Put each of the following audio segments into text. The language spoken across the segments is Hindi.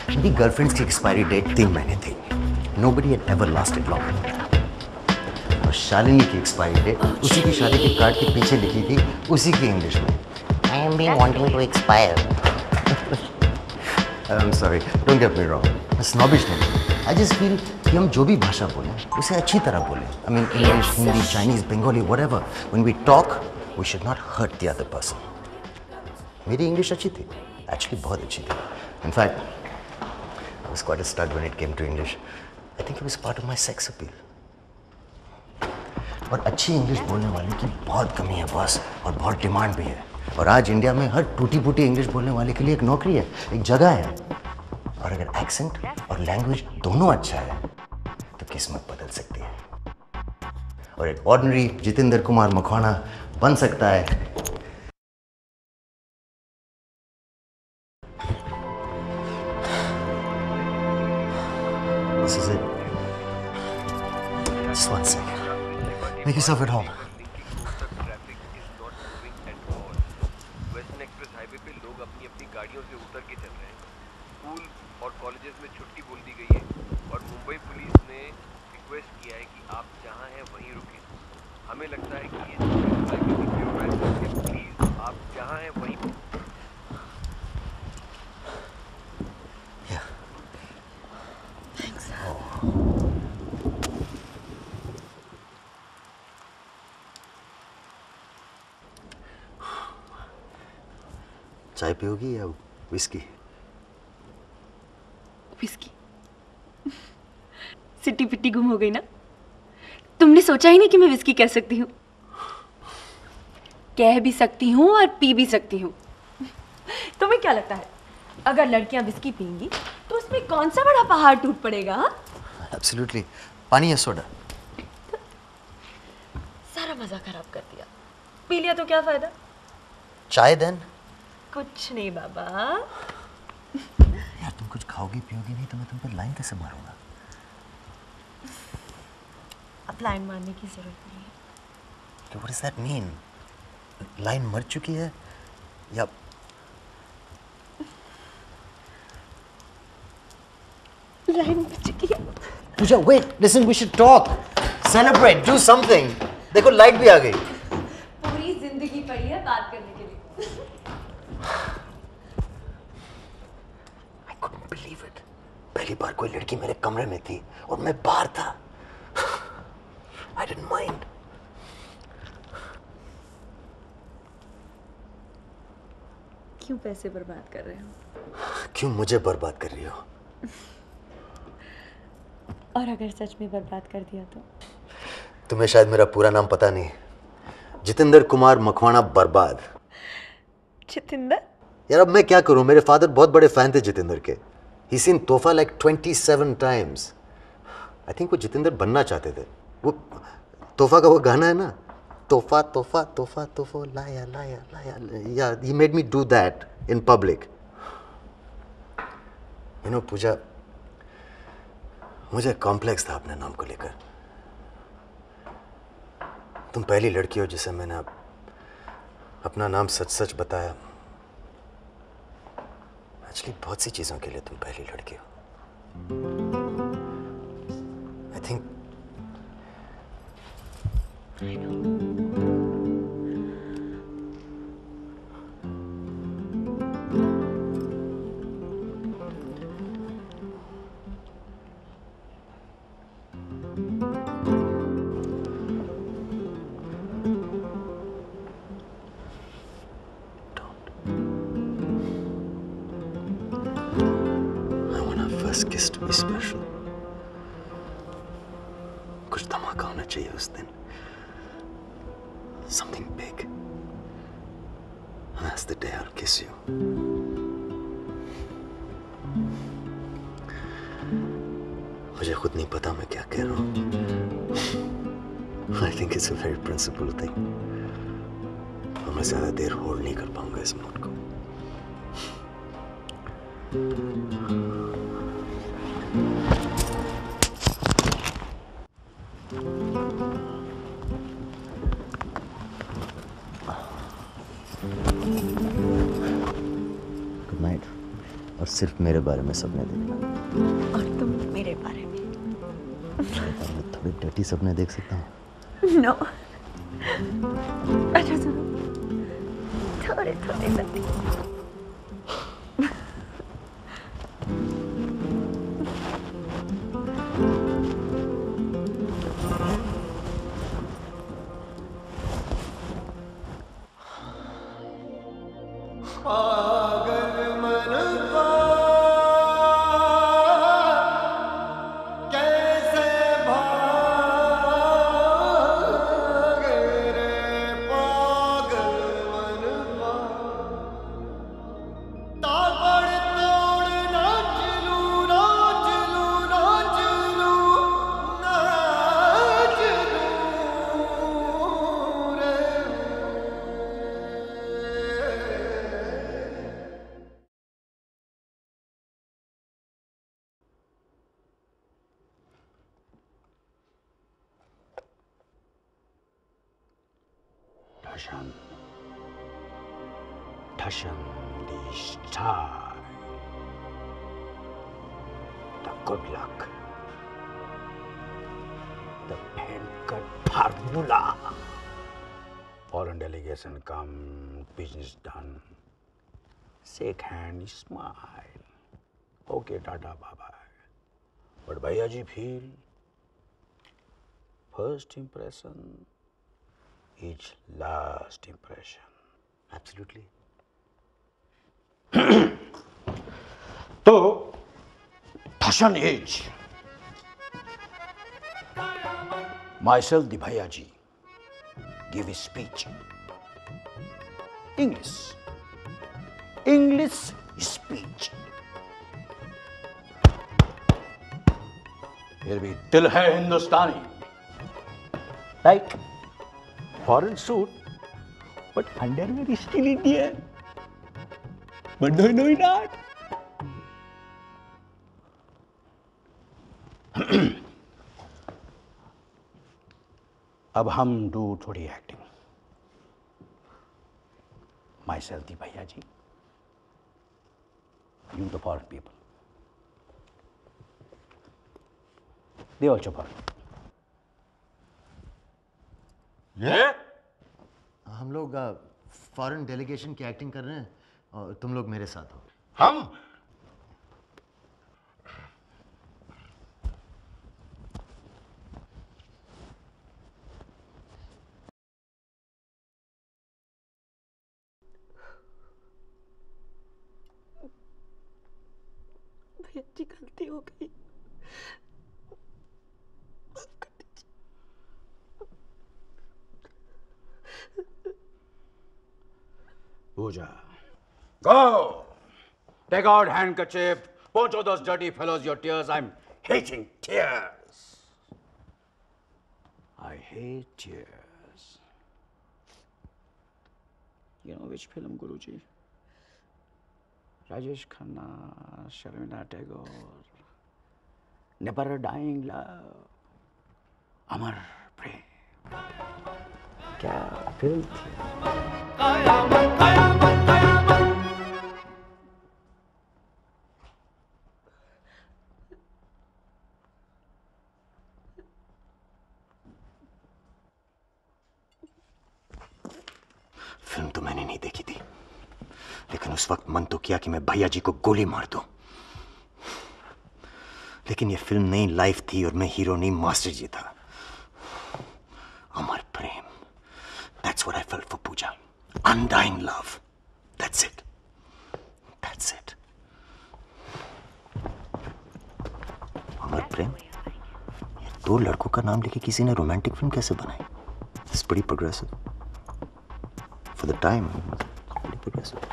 मेरी गर्लफ्रेंड्स की एक्सपायरी डेट 3 महीने थी। Nobody had ever lasted longer than that. और शालिनी की एक्सपायरी डेट उसी की शादी के कार्ड के पीछे लिखी थी, उसी की इंग्लिश में। I am being wanting to expire. I'm sorry, don't get me wrong. मैं snobbish नहीं हूँ। I just feel कि हम जो भी भाषा बोलें, उसे अच्छी तरह बोलें। I mean English, Hindi, Chinese, Bengali, whatever. When we talk, we should not hurt the other person. मेरी इंग्लिश अच्छी थी, actually बहुत अच्छी थी. In fact, I was quite a stud when it came to English. I think it was part of my sex appeal. और अच्छी इंग्लिश बोलने वाले की बहुत कमी है बॉस, और बहुत डिमांड भी है। और आज इंडिया में हर टूटी फूटी इंग्लिश बोलने वाले के लिए एक नौकरी है, एक जगह है। और अगर एक्सेंट और लैंग्वेज दोनों अच्छा है तो किस्मत बदल सकती है, और एक ऑर्डिनरी जितेंद्र कुमार मखवाना बन सकता है। This is it. Just one second. Make yourself at home. Western express highway पे लोग अपनी अपनी गाड़ियों से उतर के चल रहे हैं। स्कूल और कॉलेजेस में छुट्टी बोल दी गई है और मुंबई पुलिस ने रिक्वेस्ट किया है कि आप जहां हैं वहीं रुकें। हमें लगता है कि ये प्लीज आप जहां हैं वहीं। चाय पियोगी या विस्की? विस्की। सिटी पिट्टी गुम हो गई ना? तुमने सोचा ही नहीं कि मैं विस्की कह सकती हूँ। कह भी सकती हूँ और पी भी सकती हूँ। तुम्हें क्या लगता है, अगर लड़कियां विस्की पीएंगी तो उसमें कौन सा बड़ा पहाड़ टूट पड़ेगा? Absolutely. पानी या सोडा? सारा मजा खराब कर दिया। पी लिया तो क्या फायदा? चाय देन? कुछ नहीं बाबा। यार तुम कुछ खाओगी पियोगी नहीं तो मैं तुम पर लाइन कैसे मारूंगा? अब लाइन मारने की जरूरत नहीं है। What does that mean? Line मर चुकी है या? लाइन मर चुकी है। पूजा, wait, listen, we should talk. Celebrate, do something. देखो लाइट भी आ गई। पूरी जिंदगी पड़ी है बात करने के लिए। I couldn't believe it. पहली बार कोई लड़की मेरे कमरे में थी और मैं बाहर था। I didn't mind. क्यों पैसे बर्बाद कर रहे हो? क्यों मुझे बर्बाद कर रही हो? और अगर सच में बर्बाद कर दिया तो? तुम्हें शायद मेरा पूरा नाम पता नहीं। जितेंद्र कुमार मखवाना बर्बाद। जितेंद्र? यार अब मैं क्या करूं, मेरे फादर बहुत बड़े फैन थे जितेंद्र के। He's seen तोहफा like 27 times. I think वो जितेंद्र बनना चाहते थे। वो तोहफा का वो गाना है ना, तोहफा तोहफा तोहफा तोहफा लाया लाया लाया। Yeah, he made me do that in public. You know पूजा, मुझे कॉम्प्लेक्स था अपने नाम को लेकर। तुम पहली लड़की हो जिसे मैंने अपना नाम सच सच बताया। एक्चुअली बहुत सी चीजों के लिए तुम पहली लड़की हो। I think first kiss to be special. कुछ धमाका होना चाहिए उस दिन. Something big. And that's the day I'll kiss you. मुझे खुद नहीं पता मैं क्या कह रहा हूँ. I think it's a very principled thing. और मैं ज़्यादा देर होल्ड नहीं कर पाऊंगा इस मूड को. गुड नाइट और सिर्फ मेरे बारे में सपने देखना। और तुम मेरे बारे में। मेरे बारे में थोड़े डर्टी सपने देख सकता हूँ? नो। अच्छा सुनो, थोड़े थोड़े सपने। Taschen die Star. The good luck. The pen-cut formula. Foreign delegation come, business done. Shake hand, smile. Okay, tata, bye-bye. But Bhaiya ji feel, first impression is last impression. Absolutely. तो Tashan age. Myself, the Bhaiya ji, give a speech. English speech. फिर भी दिल है हिंदुस्तानी. Like foreign suit, but underwear is still Indian. But do you know that? अब हम do थोड़ी acting. Myself, the Bhaiya ji. You, the foreign people. They also foreign. Yeah? हम लोग फॉरेन डेलीगेशन की एक्टिंग कर रहे हैं और तुम लोग मेरे साथ हो। हम भैया जी गलती हो गई, माफ कर दीजिए। Pooja, go! Take out handkerchief. Poncho those dirty fellows your tears. I'm hating tears. I hate tears. You know which film, Guruji? Rajesh Khanna, Sharmila Tagore. Never dying love. Amar Prem. क्या फिल्म थी? फिल्म तो मैंने नहीं देखी थी, लेकिन उस वक्त मन तो किया कि मैं भैया जी को गोली मार दूं। लेकिन ये फिल्म नई लाइफ थी और मैं हीरो नहीं मास्टर जी था। अमर प्रेम, that's what I felt for Pooja. Undying love. That's it. That's it. अमर प्रेम, ये दो लड़कों का नाम लेके किसी ने रोमांटिक फिल्म कैसे बनाई? It's pretty progressive. For the time, pretty progressive.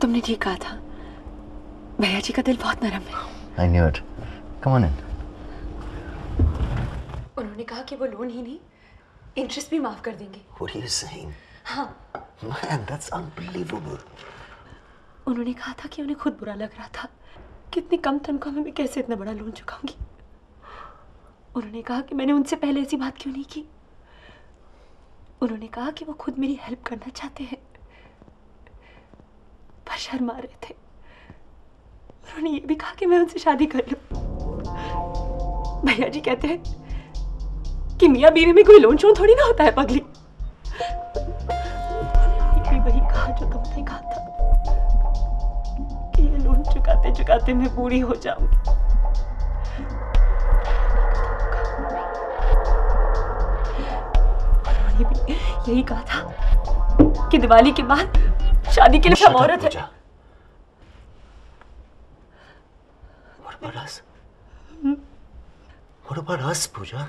तुमने ठीक कहा था, भैया जी का दिल बहुत नरम है। I knew it. Come on in. उन्होंने कहा कि वो लोन ही नहीं, इंटरेस्ट भी माफ कर देंगे। What are you saying? हाँ। Man, that's unbelievable. उन्होंने कहा था कि उन्हें खुद बुरा लग रहा था, कितनी कम तनख्वाह में मैं कैसे इतना बड़ा लोन चुकाऊंगी। उन्होंने कहा कि मैंने उनसे पहले ऐसी बात क्यों नहीं की। उन्होंने कहा कि वो खुद मेरी हेल्प करना चाहते हैं, पर शर्मा रहे थे। उन्होंने ये भी कहा कि मैं उनसे शादी कर लूं। भैया जी कहते हैं कि मियाँ बीवी में कोई लोन शोन थोड़ी ना होता है पगली। उन्होंने भी वही कहा जो तुमने कहा था कि ये लोन चुकाते चुकाते मैं बूढ़ी हो जाऊंगी। उन्होंने भी यही कहा था कि दिवाली के बाद शादी के लिए सब औरत है। What about us? What about us, Pooja?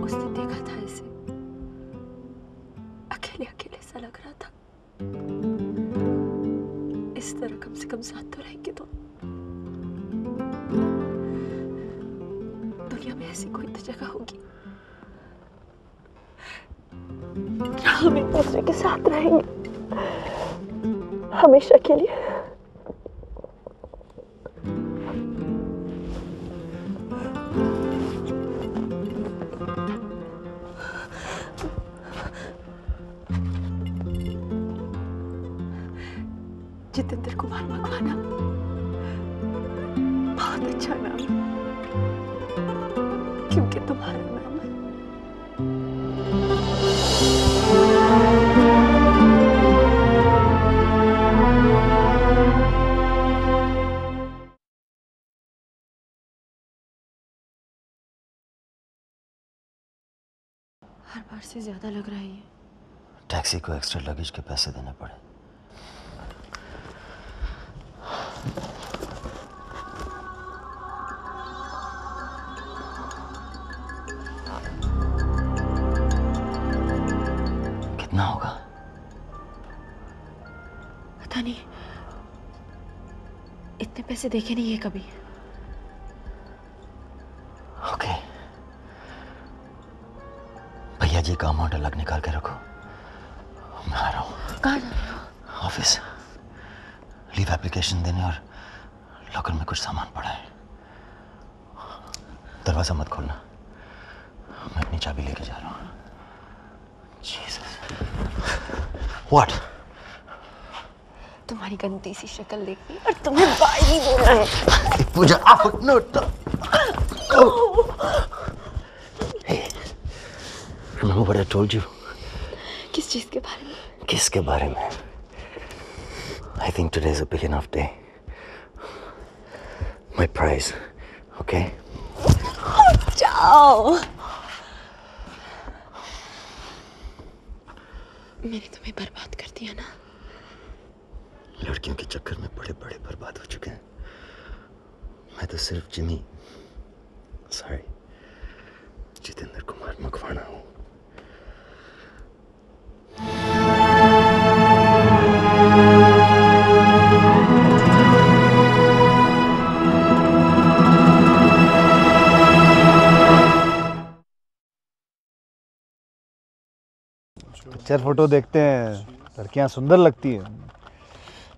उसने देखा था इसे, अकेले अकेले सा लग रहा था। इस तरह कम से कम साथ तो रहेंगे तो। दुनिया में ऐसी कोई तो जगह होगी जहाँ हम एक दूसरे के साथ रहेंगे हमेशा के लिए। जितेंद्र कुमार मकवाना बहुत अच्छा नाम है, क्योंकि तुम्हारा नाम है। हर बार से ज्यादा लग रहा है ये। टैक्सी को एक्स्ट्रा लगेज के पैसे देने पड़े। कितना होगा? पता नहीं, इतने पैसे देखे नहीं है कभी। ओके, भैया जी का अमाउंट अलग निकाल के रखो, मैं आ रहा हूँ। कहाँ जा रहे हो? ऑफिस लीव एप्लीकेशन देने, और लॉकर में कुछ सामान पड़ा है। दरवाजा मत खोलना, मैं अपनी चाबी लेके जा रहा हूँ। Jesus, what? तुम्हारी गंदी सी शक्ल देखी और तुम्हें बाय नहीं बोलना है। पूजा, no, hey, remember what I told you? किस चीज के बारे में? किसके बारे में? I think today is a big enough day. My prize, okay? जाओ। मैंने तुम्हें बर्बाद कर दिया ना। लड़कियों के चक्कर में बड़े बड़े बर्बाद हो चुके हैं। मैं तो सिर्फ जितेंद्र कुमार मकवाना हूँ। पिक्चर फोटो देखते हैं, लड़कियां सुंदर लगती हैं,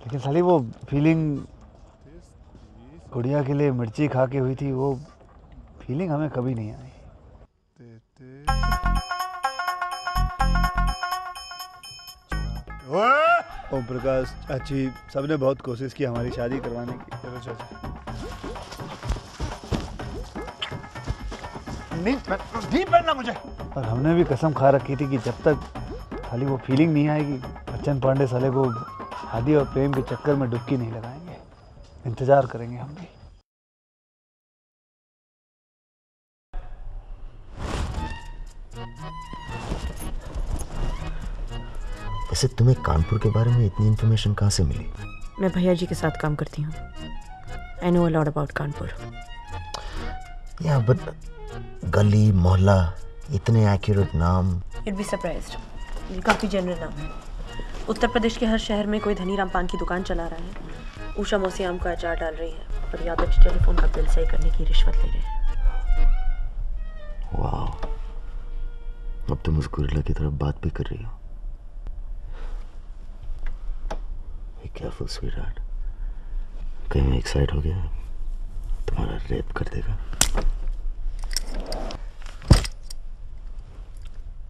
लेकिन साली वो फीलिंग गुड़िया के लिए मिर्ची खा के हुई थी, वो फीलिंग हमें कभी नहीं आई। ओम प्रकाश चाची, सबने बहुत कोशिश की हमारी शादी करवाने की। चलो चाचा, नहीं पहनना मुझे। और हमने भी कसम खा रखी थी कि जब तक खाली वो फीलिंग नहीं आएगी, बच्चन पांडे साले को शादी और प्रेम के चक्कर में डुबकी नहीं लगाएंगे। इंतजार करेंगे हम भी। वैसे तुम्हें कानपुर के बारे में इतनी इन्फॉर्मेशन कहाँ से मिली? मैं भैया जी के साथ काम करती हूँ। I know a lot about Kanpur. या बट गली मोहल्ला, इतने एक्यूरेट नाम। You'd be surprised। ये काफी जनरल नाम है। उत्तर प्रदेश के हर शहर में कोई धनीराम पान की दुकान चला रहा है। उषा मौसी आम का अचार डाल रही है और यादव जी टेलीफोन का बिल सही करने की रिश्वत ले रहे हैं। वाह, अब तुम उस गुरिल्ला की तरफ बात भी कर रही हो। Be careful, sweetheart. कहीं मैं एक्साइट हो गया तुम्हारा रेप कर देगा।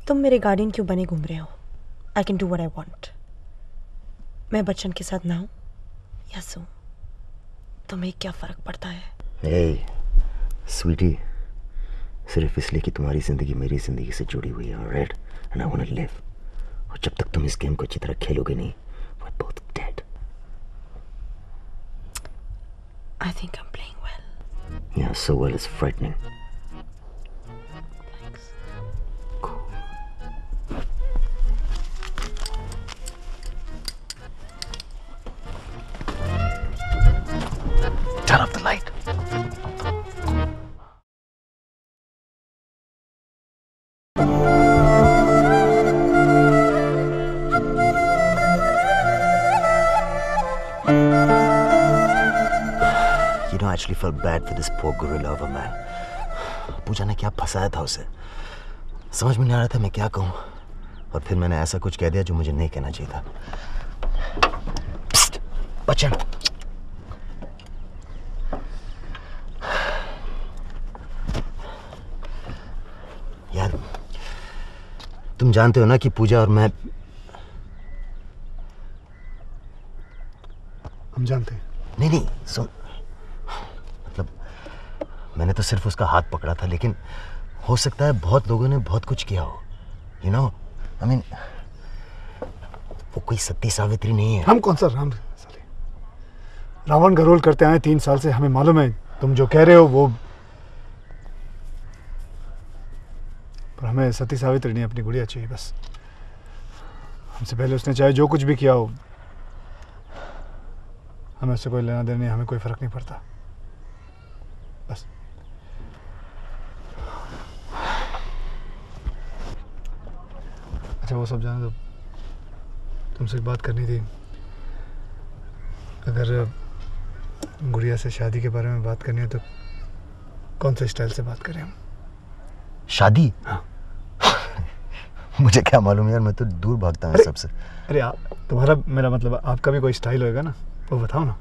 तुम मेरे गार्डियन क्यों बने घूम रहे हो? I can do what I want. मैं बच्चन के साथ नाऊं या सोऊं, तुम्हें क्या फर्क पड़ता है? Hey, sweetie, सिर्फ इसलिए कि तुम्हारी जिंदगी मेरी जिंदगी से जुड़ी हुई है, alright? And I want to live. और जब तक तुम इस गेम को अच्छी तरह खेलोगे नहीं, we're both dead. I think I'm playing well. Yeah, so well is frightening. Thanks. Turn off the light. You know, I actually felt bad for this poor gorilla of a man. पूजा ने क्या फंसाया था उसे, समझ में नहीं आ रहा था मैं क्या कहूँ, और फिर मैंने ऐसा कुछ कह दिया जो मुझे नहीं कहना चाहिए था। बच्चन, यार तुम जानते हो ना कि पूजा और मैं, हम जानते हैं। नहीं सुन, मतलब मैंने तो सिर्फ उसका हाथ पकड़ा था, लेकिन हो सकता है बहुत लोगों ने बहुत कुछ किया हो, यू नो, आई मीन वो कोई सती सावित्री नहीं है। हम कौन सा राम साले रावण का रोल करते आए 3 साल से, हमें मालूम है तुम जो कह रहे हो वो, पर हमें सती सावित्री नहीं, अपनी गुड़िया चाहिए बस। हमसे पहले उसने चाहे जो कुछ भी किया हो, हमें उससे कोई लेना देना नहीं, हमें कोई फर्क नहीं पड़ता बस। अच्छा वो सब जाने दो, तुमसे एक बात करनी थी। अगर गुड़िया से शादी के बारे में बात करनी है तो कौन से स्टाइल से बात करें हम? शादी? हाँ। मुझे क्या मालूम यार, मैं तो दूर भागता हूँ सबसे। अरे आप, तुम्हारा मेरा मतलब आपका भी कोई स्टाइल होएगा ना, वो बताओ ना।